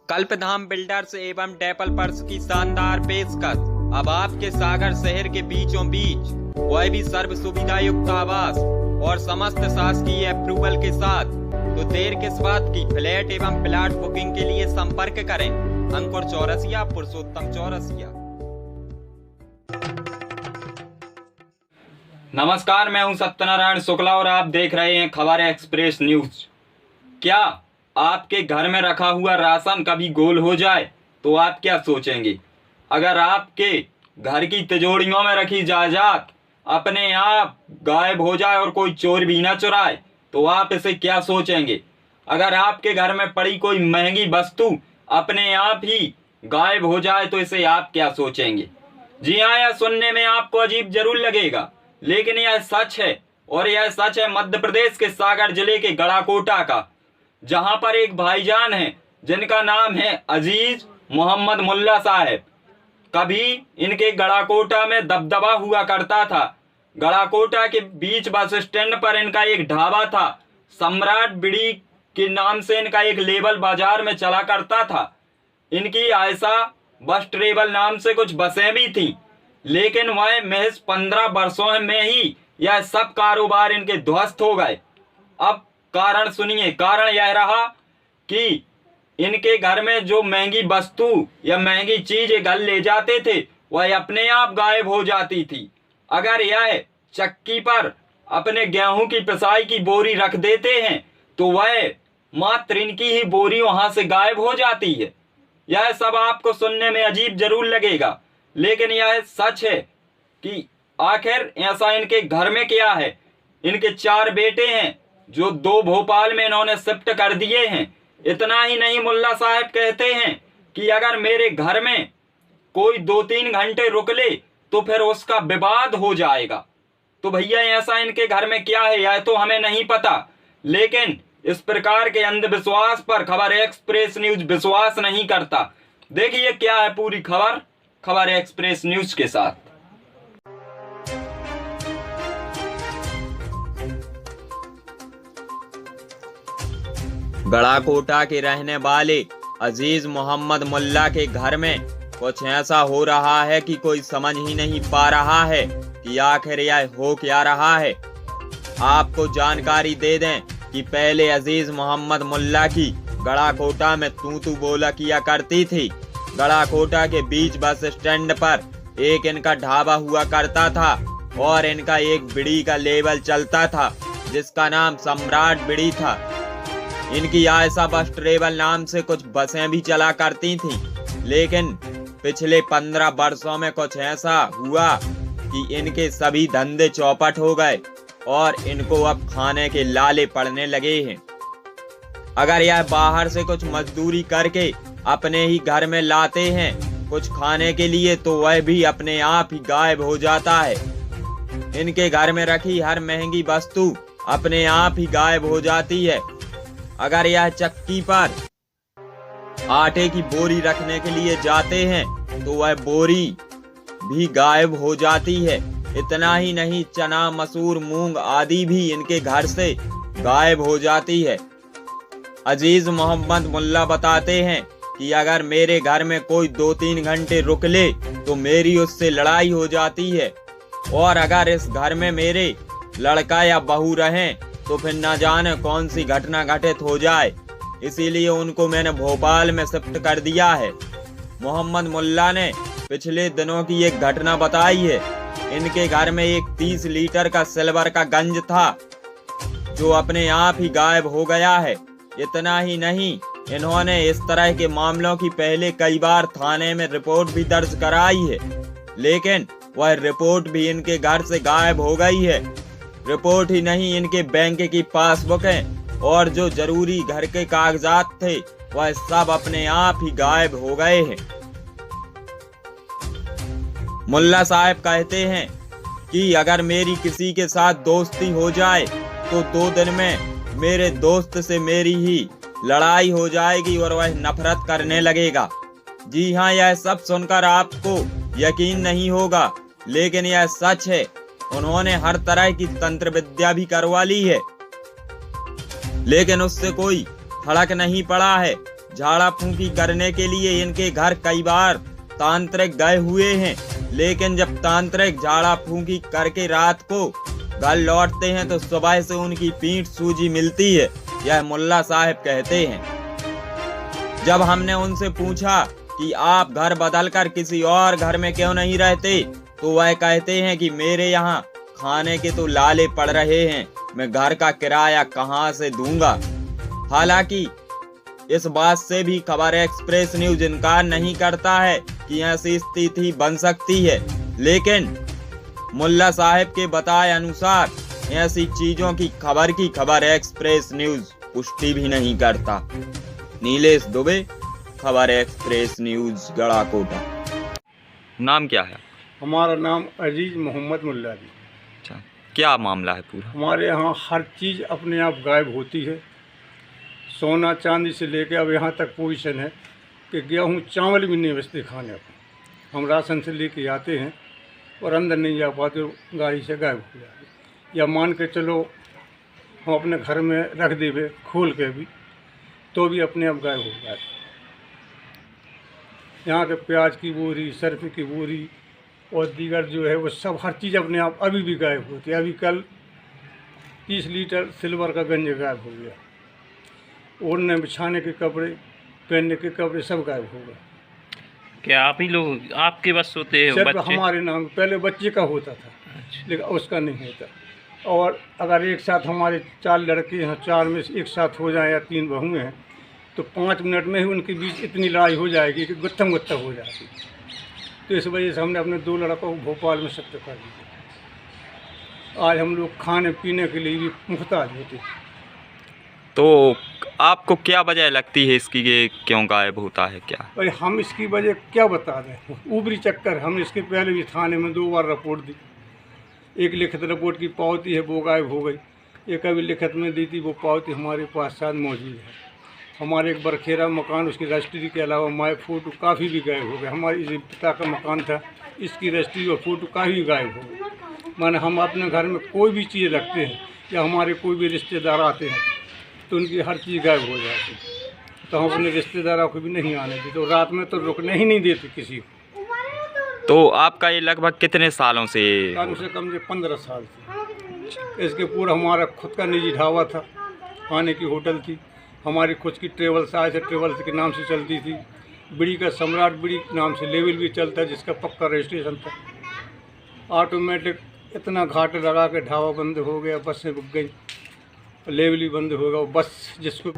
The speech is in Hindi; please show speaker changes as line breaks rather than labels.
कल्पधाम बिल्डर्स एवं डेवलपर्स की शानदार पेशकश। अब आपके सागर शहर के बीचों बीच, वह भी सर्व सुविधा युक्त आवास और समस्त शासकीय अप्रूवल के साथ। तो देर किस बात की, फ्लैट एवं प्लाट बुकिंग के लिए संपर्क करें अंकुर चौरसिया, पुरुषोत्तम चौरसिया।
नमस्कार, मैं हूं सत्यनारायण शुक्ला और आप देख रहे हैं खबर एक्सप्रेस न्यूज। क्या आपके घर में रखा हुआ राशन कभी गोल हो जाए तो आप क्या सोचेंगे? अगर आपके घर की तिजोरियों में रखी जायदाद अपने आप गायब हो जाए और कोई चोर भी ना चुराए तो आप इसे क्या सोचेंगे? अगर आपके घर में पड़ी कोई महंगी वस्तु अपने आप ही गायब हो जाए तो इसे आप क्या सोचेंगे? जी हाँ, यह सुनने में आपको अजीब जरूर लगेगा, लेकिन यह सच है। और यह सच है मध्य प्रदेश के सागर जिले के गढ़ाकोटा का, जहां पर एक भाईजान है जिनका नाम है अजीज मोहम्मद मुल्ला साहब। कभी इनके गढ़ाकोटा में दबदबा हुआ करता था। गढ़ाकोटा के बीच बस स्टैंड पर इनका एक ढाबा था। सम्राट बीड़ी के नाम से इनका एक लेबल बाजार में चला करता था। इनकी आयशा बस ट्रेवल नाम से कुछ बसें भी थीं, लेकिन वह महज 15 वर्षों में ही यह सब कारोबार इनके ध्वस्त हो गए। अब कारण सुनिए। कारण यह रहा कि इनके घर में जो महंगी वस्तु या महंगी चीज घर ले जाते थे वह अपने आप गायब हो जाती थी। अगर यह चक्की पर अपने गेहूं की पिसाई की बोरी रख देते हैं तो वह मात्र इनकी ही बोरी वहां से गायब हो जाती है। यह सब आपको सुनने में अजीब जरूर लगेगा, लेकिन यह सच है कि आखिर ऐसा इनके घर में क्या है। इनके 4 बेटे हैं जो 2 भोपाल में इन्होंने शिफ्ट कर दिए हैं। इतना ही नहीं, मुल्ला साहब कहते हैं कि अगर मेरे घर में कोई 2-3 घंटे रुक ले तो फिर उसका विवाद हो जाएगा। तो भैया ऐसा इनके घर में क्या है यह तो हमें नहीं पता, लेकिन इस प्रकार के अंधविश्वास पर खबर एक्सप्रेस न्यूज विश्वास नहीं करता। देखिए क्या है पूरी खबर खबर एक्सप्रेस न्यूज के साथ।
गढ़ाकोटा के रहने वाले अजीज मोहम्मद मुल्ला के घर में कुछ ऐसा हो रहा है कि कोई समझ ही नहीं पा रहा है कि आखिर यह हो क्या रहा है। आपको जानकारी दे दें कि पहले अजीज मोहम्मद मुल्ला की गढ़ाकोटा में तू बोला किया करती थी। गढ़ाकोटा के बीच बस स्टैंड पर एक इनका ढाबा हुआ करता था और इनका एक बीड़ी का लेबल चलता था जिसका नाम सम्राट बीड़ी था। इनकी आयशा बस ट्रेवल नाम से कुछ बसें भी चला करती थीं, लेकिन पिछले 15 वर्षों में कुछ ऐसा हुआ कि इनके सभी धंधे चौपट हो गए और इनको अब खाने के लाले पड़ने लगे हैं। अगर यह बाहर से कुछ मजदूरी करके अपने ही घर में लाते हैं कुछ खाने के लिए तो वह भी अपने आप ही गायब हो जाता है। इनके घर में रखी हर महंगी वस्तु अपने आप ही गायब हो जाती है। अगर यह चक्की पर आटे की बोरी रखने के लिए जाते हैं तो वह बोरी भी गायब हो जाती है। इतना ही नहीं, चना, मसूर, मूंग आदि भी इनके घर से गायब हो जाती है। अजीज मोहम्मद मुल्ला बताते हैं कि अगर मेरे घर में कोई 2-3 घंटे रुक ले तो मेरी उससे लड़ाई हो जाती है, और अगर इस घर में मेरे लड़का या बहू रहें तो फिर न जाने कौन सी घटना घटित हो जाए। इसीलिए उनको मैंने भोपाल में शिफ्ट कर दिया है। मोहम्मद मुल्ला ने पिछले दिनों की एक घटना बताई है। इनके घर में एक 30 लीटर का सिल्वर का गंज था जो अपने आप ही गायब हो गया है। इतना ही नहीं, इन्होंने इस तरह के मामलों की पहले कई बार थाने में रिपोर्ट भी दर्ज कराई है, लेकिन वह रिपोर्ट भी इनके घर से गायब हो गई है। रिपोर्ट ही नहीं, इनके बैंक की पासबुकें और जो जरूरी घर के कागजात थे वह सब अपने आप ही गायब हो गए हैं। मुल्ला साहब कहते हैं कि अगर मेरी किसी के साथ दोस्ती हो जाए तो 2 दिन में मेरे दोस्त से मेरी ही लड़ाई हो जाएगी और वह नफरत करने लगेगा। जी हाँ, यह सब सुनकर आपको यकीन नहीं होगा, लेकिन यह सच है। उन्होंने हर तरह की तंत्र विद्या भी करवा ली है, लेकिन उससे कोई फर्क नहीं पड़ा है। झाड़ा फूंकी करने के लिए इनके घर कई बार तांत्रिक गए हुए हैं, लेकिन जब तांत्रिक झाड़ा फूंकी करके रात को घर लौटते हैं तो सुबह से उनकी पीठ सूजी मिलती है, यह मुल्ला साहब कहते हैं। जब हमने उनसे पूछा कि आप घर बदलकर किसी और घर में क्यों नहीं रहते, तो वह कहते हैं कि मेरे यहाँ खाने के तो लाले पड़ रहे हैं, मैं घर का किराया कहाँ से दूंगा। हालांकि इस बात से भी खबर एक्सप्रेस न्यूज इनकार नहीं करता है कि ऐसी स्थिति बन सकती है, लेकिन मुल्ला साहब के बताए अनुसार ऐसी चीजों की खबर एक्सप्रेस न्यूज पुष्टि भी नहीं करता। नीलेश दुबे, खबर एक्सप्रेस न्यूज, गड़ाकोटा। नाम क्या है?
हमारा नाम अजीज मोहम्मद मुल्ला जी।
अच्छा, क्या मामला है पूरा?
हमारे यहाँ हर चीज़ अपने आप गायब होती है, सोना चांदी से लेके अब यहाँ तक पोजीशन है कि गेहूँ चावल भी नहीं बचते खाने को। हम राशन से लेके आते हैं और अंदर नहीं जा पाते, गाड़ी से गायब हो जाते। या मान के चलो हम अपने घर में रख देवे खोल के भी, तो भी अपने आप गायब हो जाते। यहाँ के प्याज की बोरी, सर्फ की बोरी और दीगर जो है वो सब हर चीज़ अपने आप अभी भी गायब होती है। अभी कल 30 लीटर सिल्वर का गंज गायब हो गया। ओढ़ने बिछाने के कपड़े, पहनने के कपड़े सब गायब हो गए।
क्या आप ही लोग आपके बस होते हैं?
सिर्फ
बच्चे?
हमारे नाम, पहले बच्चे का होता था, लेकिन उसका नहीं होता। और अगर एक साथ हमारे 4 लड़के हैं, 4 में से एक साथ हो जाए या 3 बहुएँ हैं, तो 5 मिनट में ही उनके बीच इतनी लड़ाई हो जाएगी कि गुत्थम गुत्था हो जाएगी। तो इस वजह से हमने अपने 2 लड़कों को भोपाल में शिफ्ट कर दिया। आज हम लोग खाने पीने के लिए भी मुहताज होते हैं।
तो आपको क्या वजह लगती है इसकी, ये क्यों गायब होता है क्या?
भाई हम इसकी वजह क्या बता दें, ऊपरी चक्कर। हमने इसके पहले भी थाने में 2 बार रिपोर्ट दी। एक लिखित रिपोर्ट की पावती है वो गायब हो गई, एक अभी लिखित में दी थी, वो पावती हमारे पास साथ मौजूद है। हमारे एक बरखेरा मकान, उसकी रजिस्ट्री के अलावा माय फ़ोटो काफ़ी भी गायब हो गए। हमारे पिता का मकान था, इसकी रजिस्ट्री और फ़ोटो काफ़ी गायब हो गए। माने हम अपने घर में कोई भी चीज़ रखते हैं या हमारे कोई भी रिश्तेदार आते हैं तो उनकी हर चीज़ गायब हो जाती है। तो हम अपने रिश्तेदारों को भी नहीं आने देते, तो रात में तो रुकने ही नहीं देते किसी को।
तो आपका ये लगभग कितने सालों से?
कम से कम ये 15 साल से। इसके पूरा हमारा खुद का निजी ढाबा था, खाने की होटल थी, हमारी खुद की ट्रेवल्स आए थे, ट्रेवल्स के नाम से चलती थी। बीड़ी का सम्राट बीड़ी के नाम से लेवल भी चलता है, जिसका पक्का रजिस्ट्रेशन था। ऑटोमेटिक इतना घाट लगा के ढाबा बंद हो गया, बसें रुक गई, लेवल भी बंद हो गया। बस जिसको